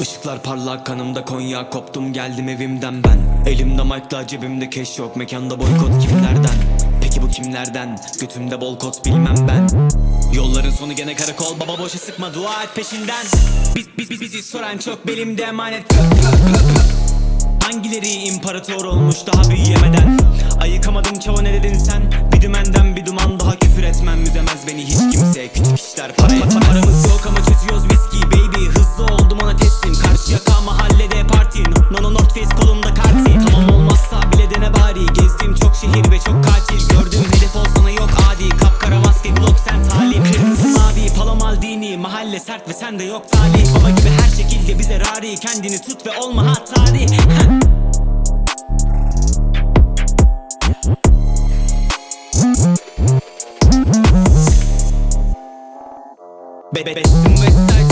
Işıklar parlak kanımda Konya, koptum geldim evimden ben. Elimde mic'la cebimde cash yok, mekanda boykot kimlerden? Peki bu kimlerden? Götümde bol kot bilmem ben. Yolların sonu gene karakol, baba boşa sıkma dua et peşinden. Bizi soran çok, belimde emanet. Hangileri imparator olmuş daha büyüyemeden? Ayıkamadım çava, ne dedin sen? Bir dümenden bir duman, daha küfür etmem. Üzemez beni hiç kimse, küçük işler para etmez. Paramız yok ama çözüyoruz viski baby. Hızlı oldum ona teslim, karşı yaka mahallede parti. Nono North Face kolumda karti. Tamam olmazsa bile dene bari. Gezdiğim çok şehir ve çok katil. Gördüğüm hedef olsana yok adi. Kapkara maske Glock sen talip. Kırmızı mavi palomal dini. Mahalle sert ve sende yok talih. Baba gibi her şekilde bize rari. Kendini tut ve olma hatari. Bestim Westside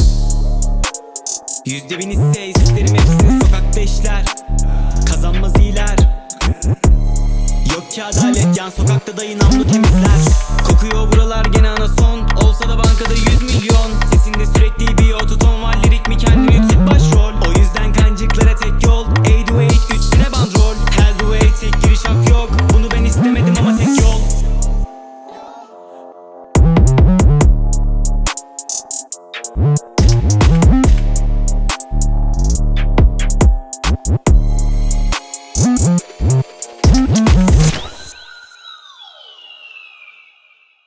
%1000 ise isterim hepsini sokakta işler. Kazanmaz iyiler. Yok ki adalet, yan sokakta dayı namlu temizler. Kokuyor buralar gene anason. Olsa da bankada 100 milyon.